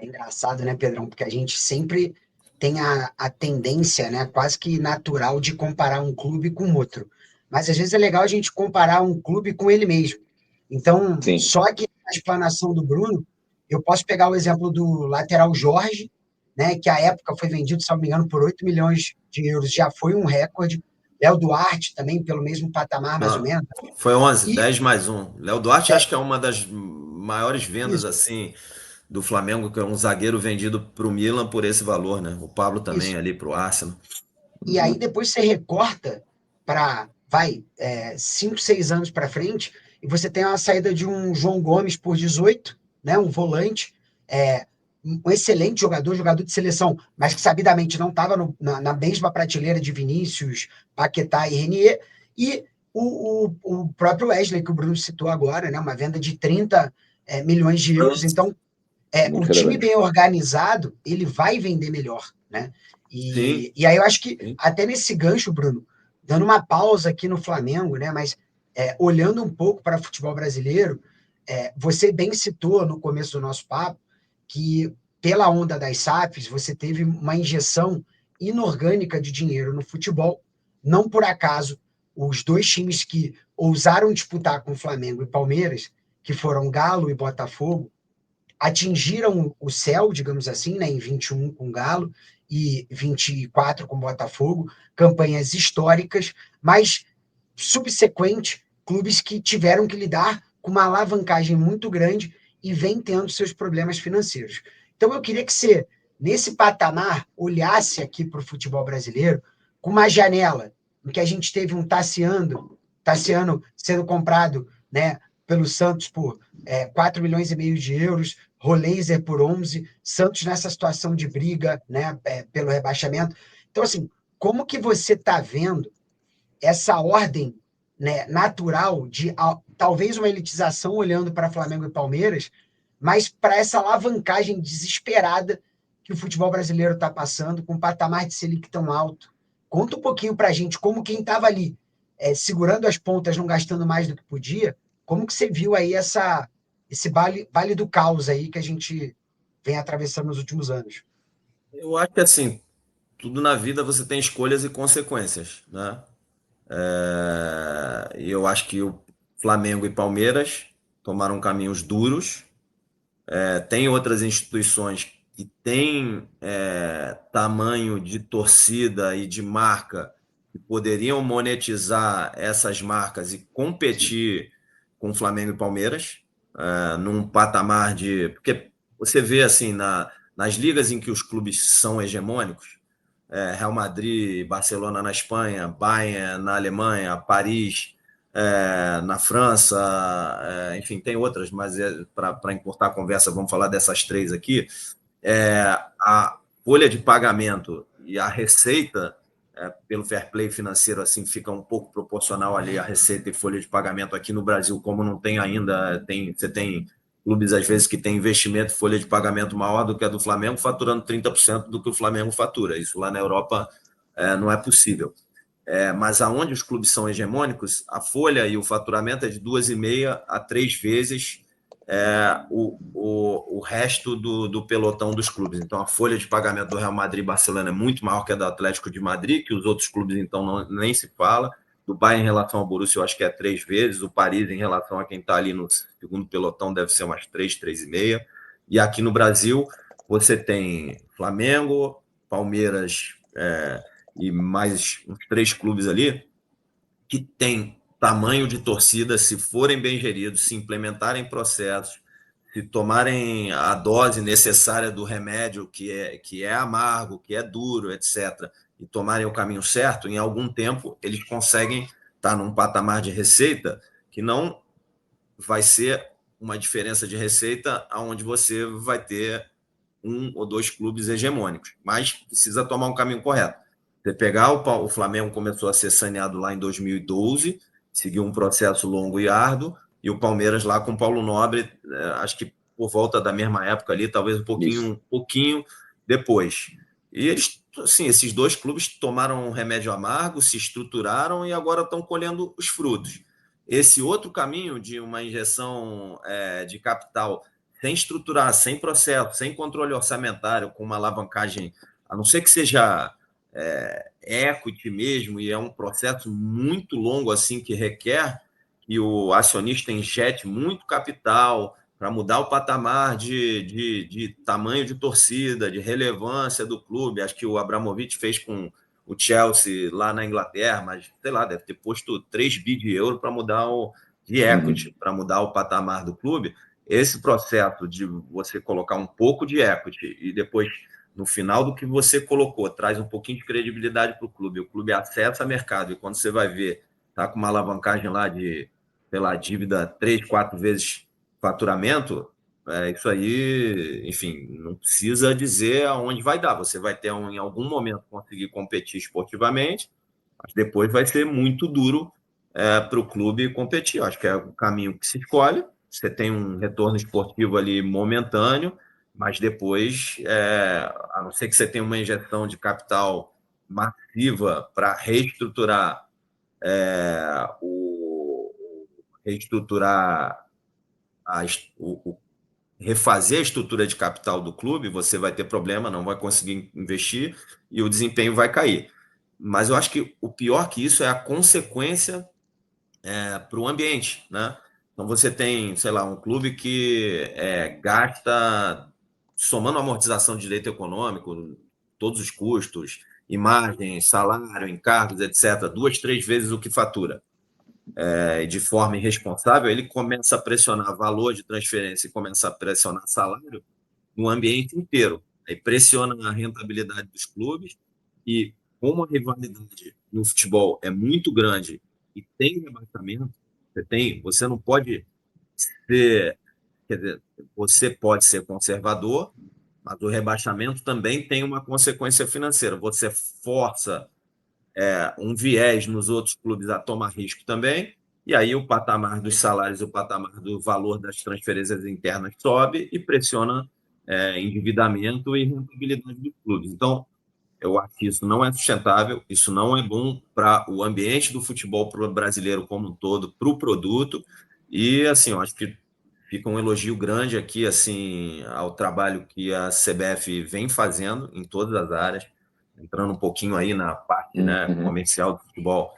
É engraçado, né, Pedrão? Porque a gente sempre tem a tendência, né, quase que natural de comparar um clube com outro. Mas às vezes é legal a gente comparar um clube com ele mesmo. Então, Sim. só que na explanação do Bruno, eu posso pegar o exemplo do lateral Jorge, né, que à época foi vendido, se não me engano, por 8 milhões de euros, já foi um recorde. Léo Duarte também, pelo mesmo patamar, mais ou Não, menos. foi 11, E 10 mais um. Léo Duarte é, acho que é uma das maiores vendas isso, assim do Flamengo, que é um zagueiro vendido para o Milan por esse valor, né? O Pablo também isso. ali para o Arsenal. E aí depois você recorta para, vai, 5, 6 anos para frente, e você tem a saída de um João Gomes por 18, né, um volante, é, um excelente jogador, jogador de seleção, mas que sabidamente não estava na mesma prateleira de Vinícius, Paquetá e Renier, e o próprio Wesley, que o Bruno citou agora, né, uma venda de 30 milhões de euros. Então, o Muito time relevante. bem organizado, ele vai vender melhor, né? Sim, E aí eu acho que sim. até nesse gancho, Bruno, dando uma pausa aqui no Flamengo, né? Mas olhando um pouco para o futebol brasileiro, você bem citou no começo do nosso papo que pela onda das SAFs você teve uma injeção inorgânica de dinheiro no futebol. Não por acaso, os dois times que ousaram disputar com Flamengo e Palmeiras, que foram Galo e Botafogo, atingiram o céu, digamos assim, né, em 21 com o Galo e 24 com o Botafogo, campanhas históricas, mas subsequente, clubes que tiveram que lidar com uma alavancagem muito grande e vem tendo seus problemas financeiros. Então eu queria que você, nesse patamar, olhasse aqui para o futebol brasileiro com uma janela em que a gente teve um Tassiano sendo comprado, né, pelo Santos por 4 milhões e meio de euros, Roleiser por 11, Santos nessa situação de briga, né, pelo rebaixamento. Então, assim, como que você está vendo essa ordem, né, natural de talvez uma elitização olhando para Flamengo e Palmeiras, mas para essa alavancagem desesperada que o futebol brasileiro está passando, com um patamar de Selic tão alto? Conta um pouquinho para a gente como quem estava ali segurando as pontas, não gastando mais do que podia, como que você viu aí esse vale do caos aí que a gente vem atravessando nos últimos anos? Eu acho que assim, tudo na vida você tem escolhas e consequências, né? E eu acho que o Flamengo e Palmeiras tomaram caminhos duros. Tem outras instituições que têm tamanho de torcida e de marca que poderiam monetizar essas marcas e competir com Flamengo e Palmeiras, num patamar de. Porque você vê assim, nas ligas em que os clubes são hegemônicos, Real Madrid, Barcelona na Espanha, Bayern na Alemanha, Paris na França, enfim, tem outras, mas para encurtar a conversa, vamos falar dessas três aqui. A folha de pagamento e a receita, pelo fair play financeiro, assim, fica um pouco proporcional ali a receita e folha de pagamento aqui no Brasil, como não tem ainda, você tem clubes, às vezes, que tem investimento e folha de pagamento maior do que a do Flamengo, faturando 30% do que o Flamengo fatura. Isso lá na Europa não é possível. Mas aonde os clubes são hegemônicos, a folha e o faturamento é de 2,5 a 3 vezes o resto do pelotão dos clubes. Então, a folha de pagamento do Real Madrid e Barcelona é muito maior que a do Atlético de Madrid, que os outros clubes, então, nem se fala. Do Bayern em relação ao Borussia, eu acho que é 3 vezes. O Paris, em relação a quem está ali no segundo pelotão, deve ser umas 3, 3,5. E aqui no Brasil, você tem Flamengo, Palmeiras e mais uns 3 clubes ali que têm tamanho de torcida, se forem bem geridos, se implementarem processos, se tomarem a dose necessária do remédio, que é amargo, que é duro, etc., e tomarem o caminho certo, em algum tempo eles conseguem estar num patamar de receita que não vai ser uma diferença de receita onde você vai ter um ou dois clubes hegemônicos, mas precisa tomar um caminho correto. Você pegar o Flamengo começou a ser saneado lá em 2012, seguiu um processo longo e árduo, e o Palmeiras lá com o Paulo Nobre, acho que por volta da mesma época ali, talvez Isso. um pouquinho depois. E eles, assim, esses dois clubes tomaram um remédio amargo, se estruturaram e agora estão colhendo os frutos. Esse outro caminho de uma injeção de capital sem estruturar, sem processo, sem controle orçamentário, com uma alavancagem, a não ser que seja equity mesmo, e é um processo muito longo assim que requer que o acionista injete muito capital para mudar o patamar de tamanho de torcida, de relevância do clube. Acho que o Abramovich fez com o Chelsea lá na Inglaterra, mas, sei lá, deve ter posto 3 bi de euro para mudar de equity, para mudar o patamar do clube. Esse processo de você colocar um pouco de equity e depois, no final do que você colocou, traz um pouquinho de credibilidade para o clube acessa mercado, e quando você vai ver, tá com uma alavancagem lá de, sei lá, dívida 3, 4 vezes faturamento, isso aí, enfim, não precisa dizer aonde vai dar. Você vai ter, em algum momento, conseguir competir esportivamente, mas depois vai ser muito duro para o clube competir. Eu acho que é o caminho que se escolhe. Você tem um retorno esportivo ali momentâneo, mas depois, a não ser que você tenha uma injeção de capital massiva para reestruturar reestruturar a, refazer a estrutura de capital do clube, você vai ter problema, não vai conseguir investir e o desempenho vai cair. Mas eu acho que o pior que isso é a consequência para o ambiente, né? Então você tem, sei lá, um clube que gasta, somando a amortização de direito econômico, todos os custos, imagem, salário, encargos, etc., 2, 3 vezes o que fatura. De forma irresponsável, ele começa a pressionar valor de transferência e começa a pressionar salário no ambiente inteiro. Aí pressiona a rentabilidade dos clubes e, como a rivalidade no futebol é muito grande e tem rebaixamento, você não pode ser, quer dizer, você pode ser conservador, mas o rebaixamento também tem uma consequência financeira. Você força um viés nos outros clubes a tomar risco também, e aí o patamar dos salários, o patamar do valor das transferências internas sobe e pressiona endividamento e rentabilidade dos clubes. Então, eu acho que isso não é sustentável, isso não é bom para o ambiente do futebol brasileiro como um todo, para o produto, e assim, eu acho que fica um elogio grande aqui assim ao trabalho que a CBF vem fazendo em todas as áreas, entrando um pouquinho aí na parte, né, comercial do futebol,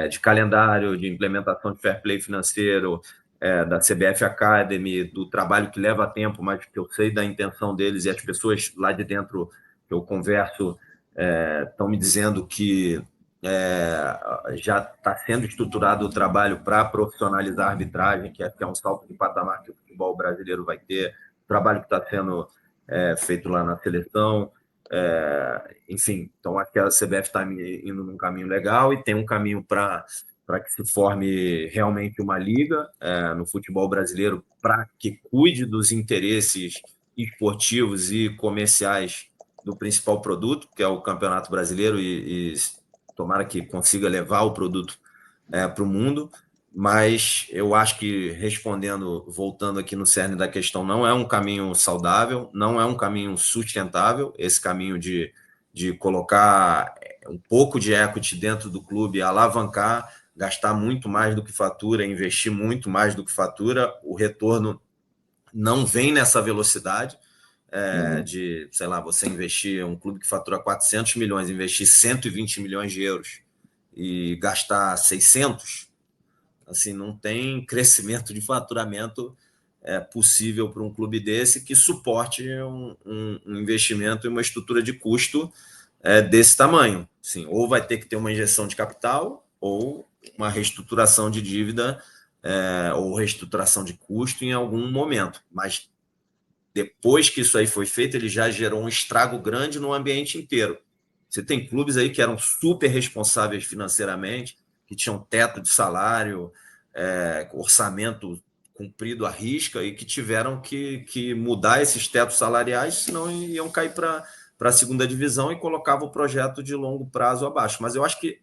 de calendário, de implementação de fair play financeiro, da CBF Academy, do trabalho que leva tempo, mas que eu sei da intenção deles, e as pessoas lá de dentro que eu converso estão me dizendo que já está sendo estruturado o trabalho para profissionalizar a arbitragem, que é um salto de patamar que o futebol brasileiro vai ter, o trabalho que está sendo feito lá na seleção. Enfim, então acho que a CBF está indo num caminho legal e tem um caminho para que se forme realmente uma liga no futebol brasileiro para que cuide dos interesses esportivos e comerciais do principal produto, que é o Campeonato Brasileiro, e tomara que consiga levar o produto para o mundo. Mas eu acho que, respondendo, voltando aqui no cerne da questão, não é um caminho saudável, não é um caminho sustentável, esse caminho de colocar um pouco de equity dentro do clube, alavancar, gastar muito mais do que fatura, investir muito mais do que fatura, o retorno não vem nessa velocidade de, sei lá, você investir, um clube que fatura 400 milhões, investir 120 milhões de euros e gastar 600, assim, não tem crescimento de faturamento possível para um clube desse que suporte um investimento e uma estrutura de custo desse tamanho. Assim, ou vai ter que ter uma injeção de capital ou uma reestruturação de dívida ou reestruturação de custo em algum momento. Mas depois que isso aí foi feito, ele já gerou um estrago grande no ambiente inteiro. Você tem clubes aí que eram super responsáveis financeiramente, que tinham teto de salário, orçamento cumprido à risca e que tiveram que mudar esses tetos salariais, senão iam cair para a segunda divisão e colocava o projeto de longo prazo abaixo. Mas eu acho que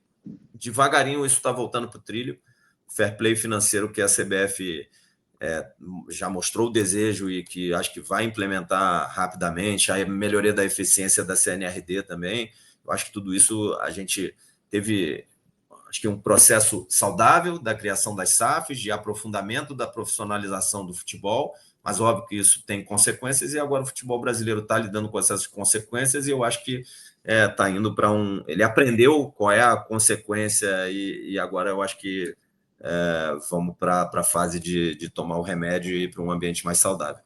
devagarinho isso está voltando para o trilho. O fair play financeiro que a CBF já mostrou o desejo e que acho que vai implementar rapidamente, a melhoria da eficiência da CNRD também. Eu acho que tudo isso a gente teve, acho que um processo saudável da criação das SAFs, de aprofundamento da profissionalização do futebol, mas óbvio que isso tem consequências, e agora o futebol brasileiro está lidando com essas consequências, e eu acho que está indo para um... Ele aprendeu qual é a consequência, e agora eu acho que vamos para a fase de tomar o remédio e ir para um ambiente mais saudável.